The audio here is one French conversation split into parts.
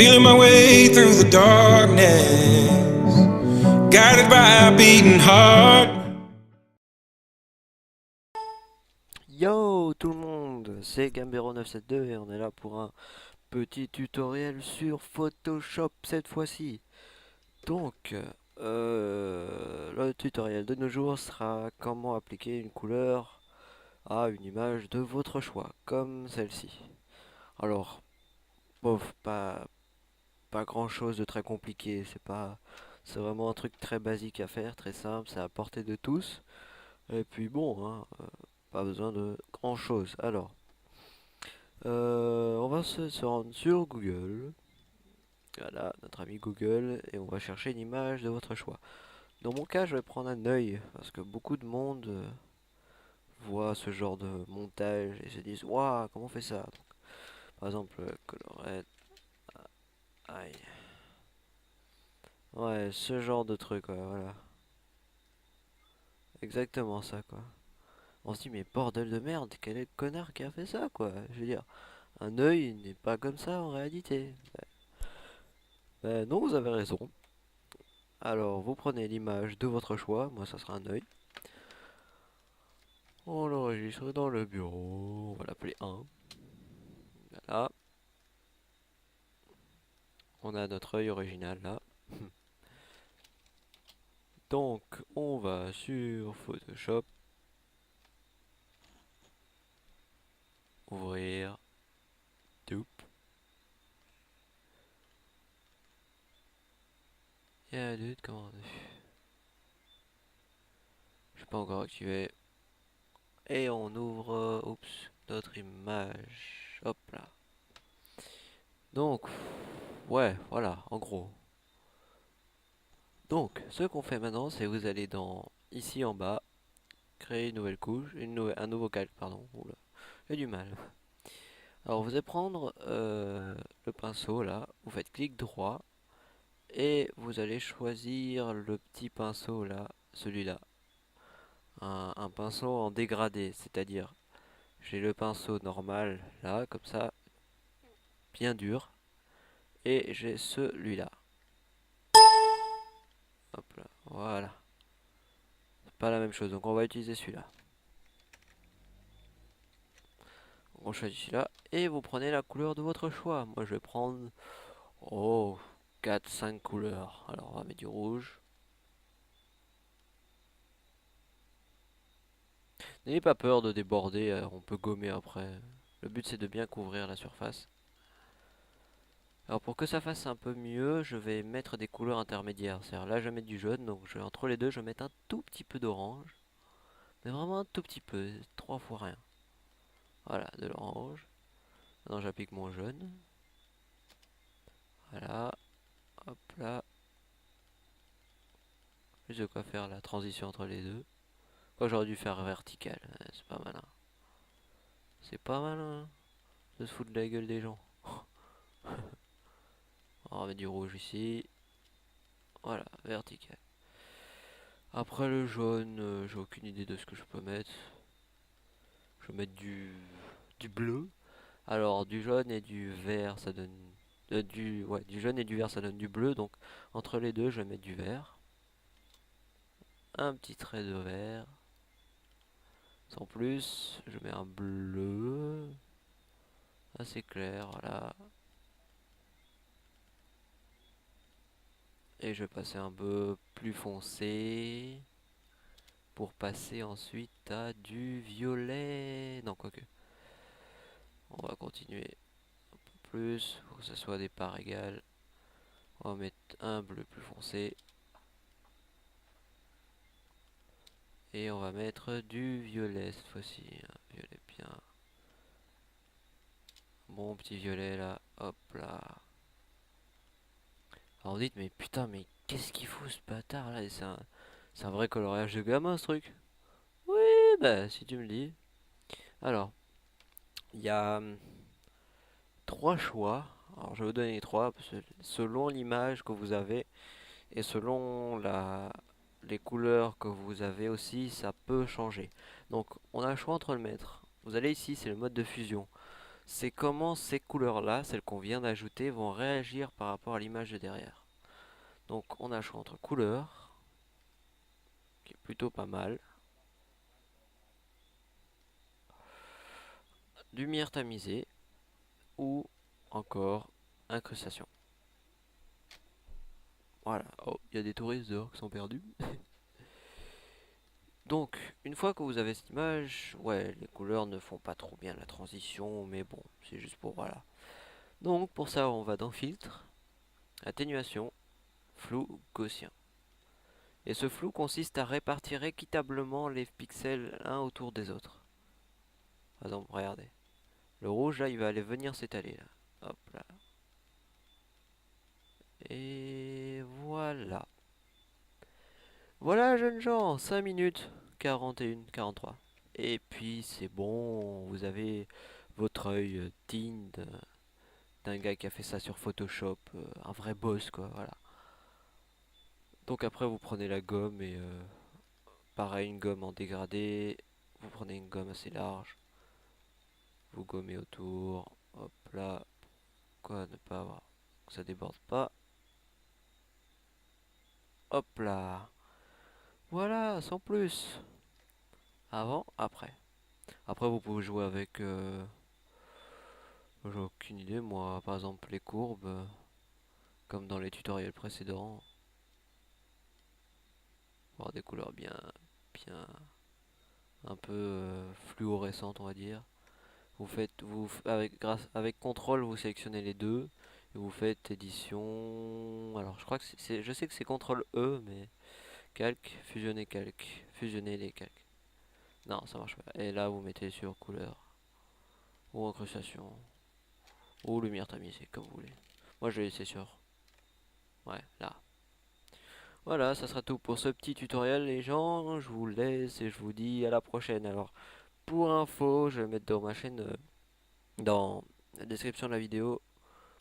Feeling my way through the darkness, guided by a beating heart. Yo tout le monde, c'est Gambero972 et on est là pour un petit tutoriel sur Photoshop cette fois-ci. Donc, le tutoriel de nos jours sera comment appliquer une couleur à une image de votre choix, comme celle-ci. Alors, bof, pas grand chose de très compliqué, c'est vraiment un truc très basique à faire, très simple, c'est à portée de tous. Et puis bon, hein, pas besoin de grand chose. Alors, on va se rendre sur Google. Voilà, notre ami Google, et on va chercher une image de votre choix. Dans mon cas, je vais prendre un œil, parce que beaucoup de monde voit ce genre de montage et se disent waouh, comment on fait ça? Donc, par exemple, colorette, aïe. Ouais, ce genre de truc, ouais, voilà. Exactement ça, quoi. On se dit, mais bordel de merde, quel est le connard qui a fait ça, quoi? Je veux dire, un œil n'est pas comme ça en réalité. Non, vous avez raison. Alors, vous prenez l'image de votre choix, moi ça sera un œil. On l'enregistre dans le bureau, on va l'appeler 1. Voilà, on a notre œil original là. Donc, on va sur Photoshop, ouvrir, toup. Il y a d'autres commandes. Je suis pas encore activé. Et on ouvre, oups, notre image. Hop là. Donc, ouais, voilà, en gros. Donc, ce qu'on fait maintenant, c'est vous allez dans ici en bas, créer une nouvelle couche, un nouveau calque, pardon. Oula, j'ai du mal. Alors, vous allez prendre le pinceau là, vous faites clic droit et vous allez choisir le petit pinceau là, celui-là. Un pinceau en dégradé, c'est-à-dire j'ai le pinceau normal là, comme ça, bien dur, et j'ai celui-là. Hop là, voilà. C'est pas la même chose, donc on va utiliser celui-là. On choisit celui-là et vous prenez la couleur de votre choix. Moi je vais prendre, oh, 4-5 couleurs. Alors on va mettre du rouge. N'ayez pas peur de déborder, on peut gommer après. Le but c'est de bien couvrir la surface. Alors pour que ça fasse un peu mieux, je vais mettre des couleurs intermédiaires. C'est-à-dire là je vais mettre du jaune, donc entre les deux je vais mettre un tout petit peu d'orange. Mais vraiment un tout petit peu, 3 fois rien. Voilà, de l'orange. Maintenant j'applique mon jaune. Voilà, hop là. Juste de quoi faire la transition entre les deux. Quoi j'aurais dû faire vertical, c'est pas malin. C'est pas malin, de se foutre de la gueule des gens. On va mettre du rouge ici. Voilà, vertical. Après le jaune, j'ai aucune idée de ce que je peux mettre. Je vais mettre du bleu. Alors du jaune et du vert ça donne du jaune et du vert ça donne du bleu, donc entre les deux je vais mettre du vert. Un petit trait de vert. Sans plus, je mets un bleu assez clair, voilà. Et je vais passer un peu plus foncé pour passer ensuite à du violet. Non, quoique. On va continuer un peu plus pour que ce soit des parts égales. On va mettre un bleu plus foncé. Et on va mettre du violet cette fois-ci. Un violet bien. Bon petit violet là. Hop là. Alors vous dites, mais putain, mais qu'est-ce qu'il fout ce bâtard là? C'est un vrai coloriage de gamin ce truc. Oui, bah si tu me le dis. Alors, il y a 3 choix. Alors je vais vous donner les trois, parce que selon l'image que vous avez et selon les couleurs que vous avez aussi, ça peut changer. Donc on a le choix entre le mettre. Vous allez ici, c'est le mode de fusion. c'est comment ces couleurs-là, celles qu'on vient d'ajouter, vont réagir par rapport à l'image de derrière. Donc on a le choix entre couleurs, qui est plutôt pas mal, lumière tamisée, ou encore incrustation. Voilà. Oh, il y a des touristes dehors qui sont perdus. Donc, une fois que vous avez cette image, ouais, les couleurs ne font pas trop bien la transition, mais bon, c'est juste pour voilà. Donc, pour ça, on va dans Filtre, Atténuation, Flou Gaussien. Et ce flou consiste à répartir équitablement les pixels l'un autour des autres. Par exemple, regardez. Le rouge, là, il va aller venir s'étaler, là. Hop là. Et voilà. Voilà, jeunes gens, 5 minutes 41, 43. Et puis, c'est bon, vous avez votre œil digne d'un gars qui a fait ça sur Photoshop, un vrai boss, quoi, voilà. Donc après, vous prenez la gomme et pareil, une gomme en dégradé. Vous prenez une gomme assez large. Vous gommez autour. Hop là. Quoi, ne pas avoir que ça déborde pas. Hop là. Voilà, sans plus. Avant, après. Après, vous pouvez jouer avec... j'ai aucune idée, moi. Par exemple, les courbes. Comme dans les tutoriels précédents. Avoir des couleurs bien... un peu fluorescentes, on va dire. Vous faites... avec contrôle, vous sélectionnez les deux. Et vous faites édition... Alors, je crois que je sais que c'est contrôle E, mais... Calque, fusionner calque. Fusionner les calques. Non, ça marche pas. Et là, vous mettez sur couleur. Ou incrustation. Ou lumière tamisée, comme vous voulez. Moi, je vais laisser sur. Ouais, là. Voilà, ça sera tout pour ce petit tutoriel, les gens. Je vous laisse et je vous dis à la prochaine. Alors, pour info, je vais mettre dans ma chaîne, dans la description de la vidéo,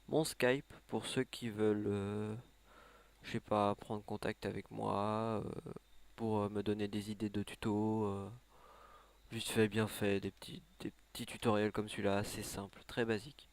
mon Skype pour ceux qui veulent, je sais pas, prendre contact avec moi, pour me donner des idées de tutos. Vite fait, bien fait, des petits tutoriels comme celui-là, assez simple, très basique.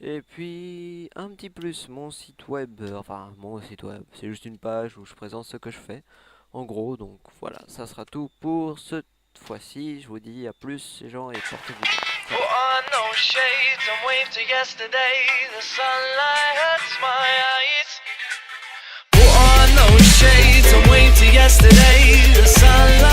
Et puis, un petit plus, mon site web, enfin, mon site web, c'est juste une page où je présente ce que je fais, en gros, donc voilà, ça sera tout pour cette fois-ci, je vous dis à plus, les gens, et portez-vous bien. Salut. Put on those shades and wave to yesterday. The sunlight hurts my eyes. Put on those shades and wave to yesterday. The sunlight